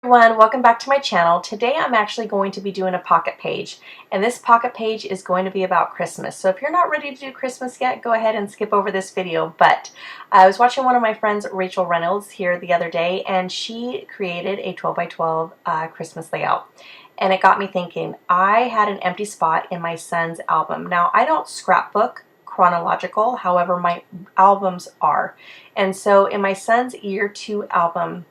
Everyone, welcome back to my channel. Today I'm actually going to be doing a pocket page, and this pocket page is going to be about Christmas. So if you're not ready to do Christmas yet, go ahead and skip over this video. But I was watching one of my friends, Rachel Reynolds, here the other day, and she created a 12 by 12 Christmas layout. And it got me thinking. I had an empty spot in my son's album. Now, I don't scrapbook chronological, however my albums are. And so in my son's year 2 album,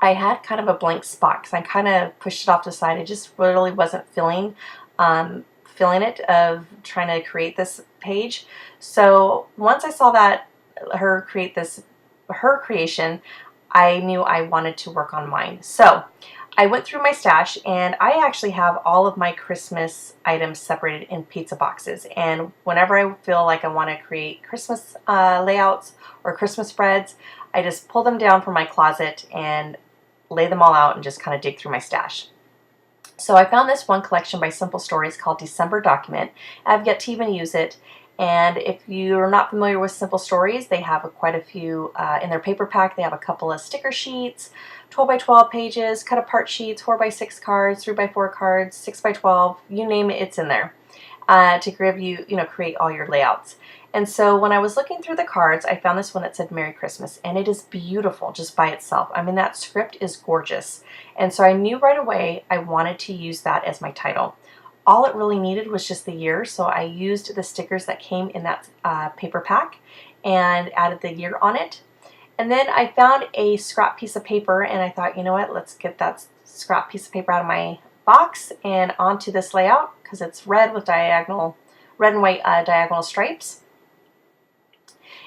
I had kind of a blank spot because I kind of pushed it off to the side. I just really wasn't feeling it of trying to create this page. So once I saw that her creation, I knew I wanted to work on mine. So I went through my stash, and I actually have all of my Christmas items separated in pizza boxes. And whenever I feel like I want to create Christmas layouts or Christmas spreads, I just pull them down from my closet and lay them all out and just kind of dig through my stash. So I found this one collection by Simple Stories called December Document. I've yet to even use it. And if you're not familiar with Simple Stories, they have quite a few in their paper pack. They have a couple of sticker sheets, 12 by 12 pages, cut apart sheets, 4 by 6 cards, 3 by 4 cards, 6 by 12, you name it, it's in there to give you, create all your layouts. And so when I was looking through the cards, I found this one that said Merry Christmas, and it is beautiful just by itself. I mean, that script is gorgeous. And so I knew right away I wanted to use that as my title. All it really needed was just the year, so I used the stickers that came in that paper pack and added the year on it. And then I found a scrap piece of paper, and I thought, you know what, let's get that scrap piece of paper out of my box and onto this layout because it's red with red and white diagonal stripes.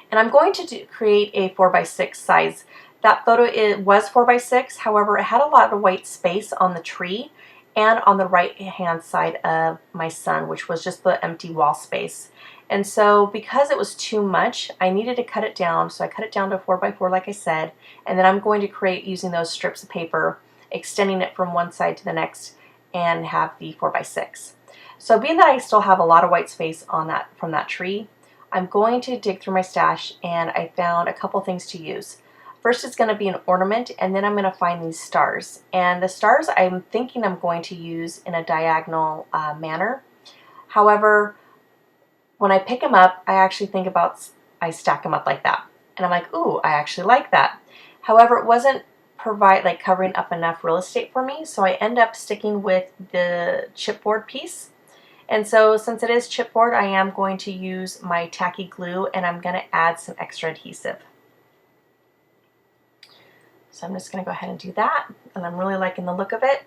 And I'm going to create a 4 by 6 size. That photo was 4 by 6, however, it had a lot of white space on the tree and on the right hand side of my son, which was just the empty wall space. And so because it was too much, I needed to cut it down. So I cut it down to 4 by 4, like I said, and then I'm going to create using those strips of paper, extending it from one side to the next, and have the 4 by 6. So being that I still have a lot of white space on that from that tree, I'm going to dig through my stash, and I found a couple things to use. First is going to be an ornament, and then I'm going to find these stars. And the stars I'm thinking I'm going to use in a diagonal manner. However, when I pick them up, I stack them up like that. And I'm like, ooh, I actually like that. However, it wasn't covering up enough real estate for me, so I end up sticking with the chipboard piece. And so since it is chipboard, I am going to use my tacky glue, and I'm going to add some extra adhesive. So I'm just going to go ahead and do that, and I'm really liking the look of it.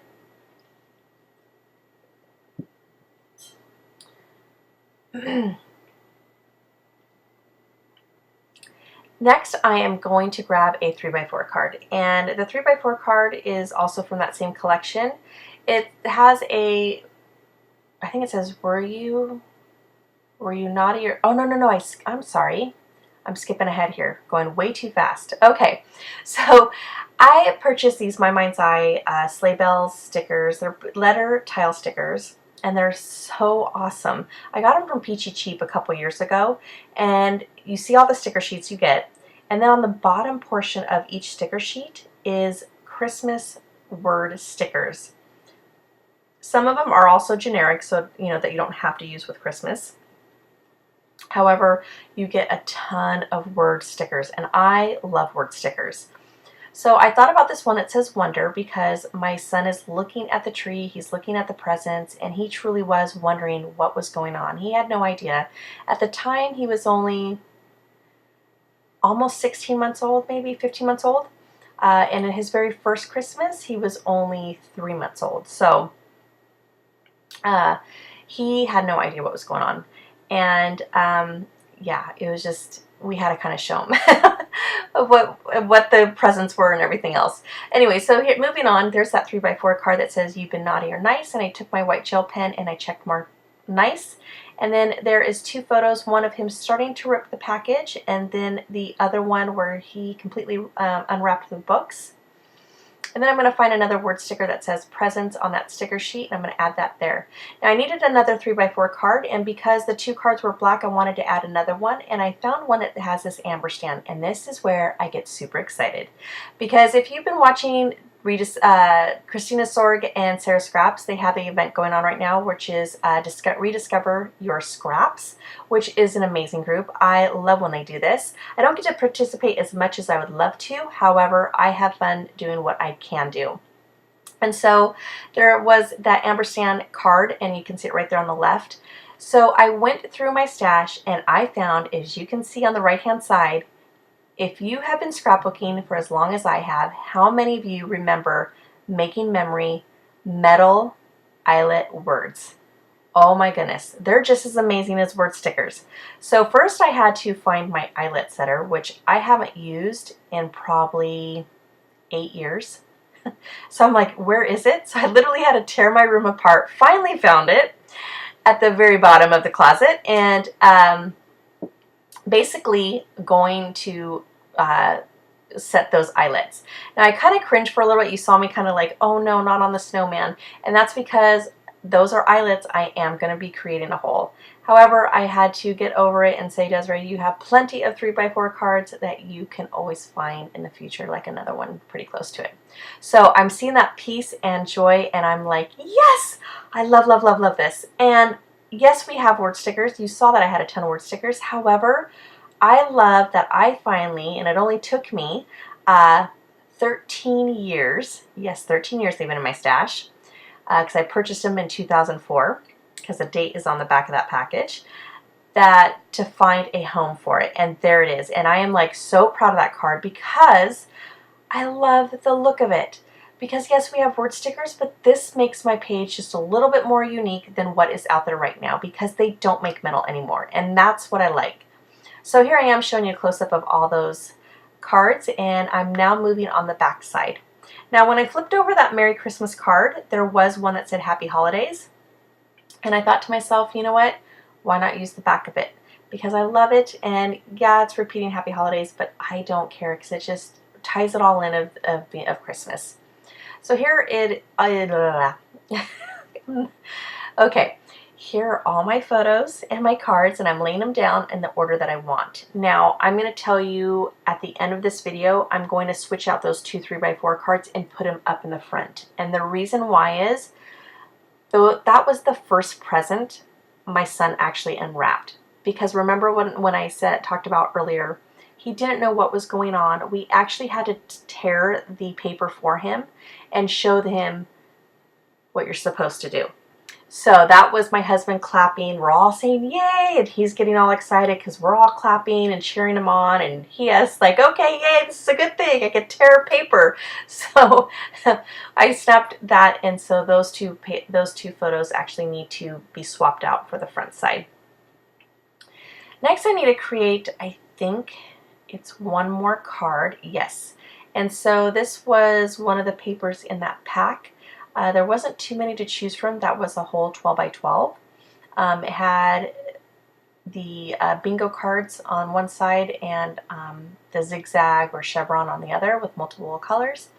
Next, I am going to grab a 3 by 4 card, and the 3 by 4 card is also from that same collection. It has I think it says, were you naughty or, oh, no, I'm sorry. I'm skipping ahead here, going way too fast. Okay, so I purchased these My Mind's Eye Sleigh Bells stickers. They're letter tile stickers, and they're so awesome. I got them from Peachy Cheap a couple years ago, and you see all the sticker sheets you get, and then on the bottom portion of each sticker sheet is Christmas word stickers. Some of them are also generic, so that you don't have to use with Christmas. However, you get a ton of word stickers, and I love word stickers. So I thought about this one that says Wonder because my son is looking at the tree, he's looking at the presents, and he truly was wondering what was going on. He had no idea. At the time, he was only almost 16 months old, maybe 15 months old. And in his very first Christmas, he was only 3 months old. So he had no idea what was going on. And yeah, it was just, we had to kind of show him of what the presents were and everything else. Anyway, so here, moving on, there's that 3 by 4 card that says you've been naughty or nice, and I took my white gel pen and I checked mark nice. And then there is 2 photos, one of him starting to rip the package, and then the other one where he completely unwrapped the books. And then I'm going to find another word sticker that says presents on that sticker sheet, and I'm going to add that there. Now I needed another 3 by 4 card, and because the 2 cards were black, I wanted to add another one, and I found one that has this ampersand, and this is where I get super excited. Because if you've been watching Christina Sorg and Sarah Scraps, they have an event going on right now, which is Rediscover Your Scraps, which is an amazing group. I love when they do this. I don't get to participate as much as I would love to. However, I have fun doing what I can do. And so there was that ampersand card, and you can see it right there on the left. So I went through my stash, and I found, as you can see on the right-hand side, if you have been scrapbooking for as long as I have, how many of you remember making memory metal eyelet words? Oh my goodness, they're just as amazing as word stickers. So first I had to find my eyelet setter, which I haven't used in probably 8 years. So I'm like, where is it? So I literally had to tear my room apart, finally found it at the very bottom of the closet, and basically going to set those eyelets. Now I kind of cringed for a little bit. You saw me kind of like, oh no, not on the snowman. And that's because those are eyelets I am going to be creating a hole. However, I had to get over it and say, Desiree, you have plenty of 3x4 cards that you can always find in the future, like another one pretty close to it. So I'm seeing that peace and joy, and I'm like, yes, I love, love, love, love this. And yes, we have word stickers. You saw that I had a ton of word stickers. However, I love that I finally, and it only took me 13 years, yes, 13 years they've been in my stash, because I purchased them in 2004, because the date is on the back of that package, that to find a home for it. And there it is. And I am like so proud of that card because I love the look of it. Because yes, we have word stickers, but this makes my page just a little bit more unique than what is out there right now, because they don't make metal anymore. And that's what I like. So here I am showing you a close-up of all those cards, and I'm now moving on the back side. Now when I flipped over that Merry Christmas card, there was one that said Happy Holidays. And I thought to myself, you know what? Why not use the back of it? Because I love it, and yeah, it's repeating Happy Holidays, but I don't care because it just ties it all in of Christmas. So here it okay, here are all my photos and my cards, and I'm laying them down in the order that I want. Now, I'm going to tell you at the end of this video, I'm going to switch out those 2 3x4 cards and put them up in the front. And the reason why is, though that was the first present my son actually unwrapped. Because remember when I talked about earlier, he didn't know what was going on. We actually had to tear the paper for him and show him what you're supposed to do. So that was my husband clapping. We're all saying yay, and he's getting all excited because we're all clapping and cheering him on, and he is like, okay, yay, this is a good thing, I can tear paper. So I snapped that, and so those two photos actually need to be swapped out for the front side. Next I need to create, I think it's one more card, yes. And so this was one of the papers in that pack. There wasn't too many to choose from. That was a whole 12 by 12. It had the bingo cards on one side and the zigzag or chevron on the other with multiple colors.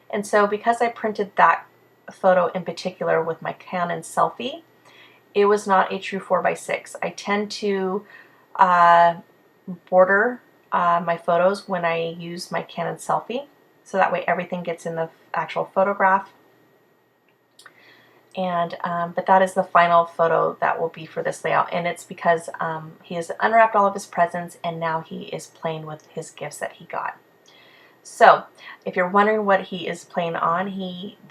And so because I printed that photo in particular with my Canon Selfie, it was not a true 4x6. I tend to border my photos when I use my Canon Selfie, so that way everything gets in the actual photograph. And but that is the final photo that will be for this layout, and it's because he has unwrapped all of his presents and now he is playing with his gifts that he got. So if you're wondering what he is playing on,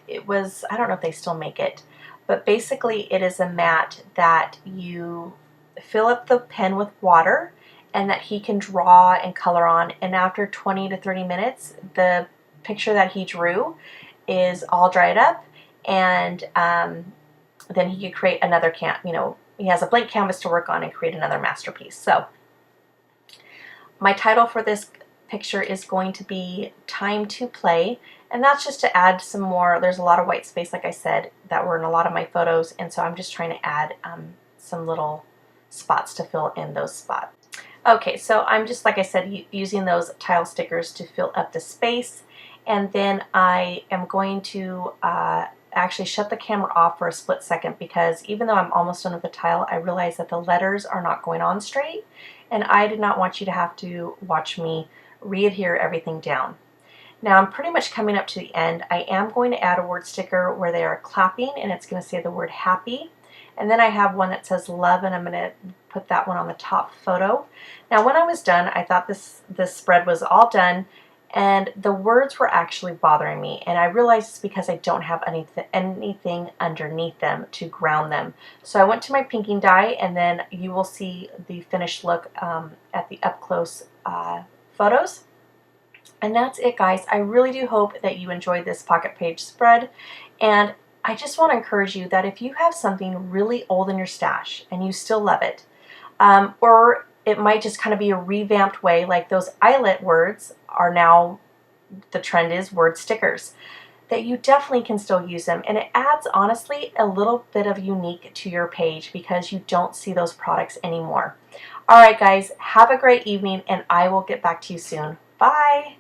it was, I don't know if they still make it, but basically it is a mat that you fill up the pen with water and that he can draw and color on, and after 20 to 30 minutes the picture that he drew is all dried up, and then he could create another he has a blank canvas to work on and create another masterpiece. So my title for this picture is going to be Time to Play, and that's just to add some more. There's a lot of white space, like I said, that were in a lot of my photos, and so I'm just trying to add some little spots to fill in those spots. Okay, so I'm just, like I said, using those tile stickers to fill up the space, and then I am going to actually shut the camera off for a split second, because even though I'm almost done with the tile, I realize that the letters are not going on straight, and I did not want you to have to watch me re-adhere everything down. Now I'm pretty much coming up to the end. I am going to add a word sticker where they are clapping, and it's going to say the word happy. And then I have one that says love, and I'm going to put that one on the top photo. Now when I was done, I thought this spread was all done, and the words were actually bothering me, and I realized it's because I don't have anything underneath them to ground them. So I went to my pinking die, and then you will see the finished look at the up-close photos. And that's it, guys. I really do hope that you enjoyed this pocket page spread, and I just want to encourage you that if you have something really old in your stash and you still love it, or it might just kind of be a revamped way, like those eyelet words are now, the trend is word stickers, that you definitely can still use them, and it adds, honestly, a little bit of unique to your page because you don't see those products anymore. All right, guys, have a great evening, and I will get back to you soon. Bye!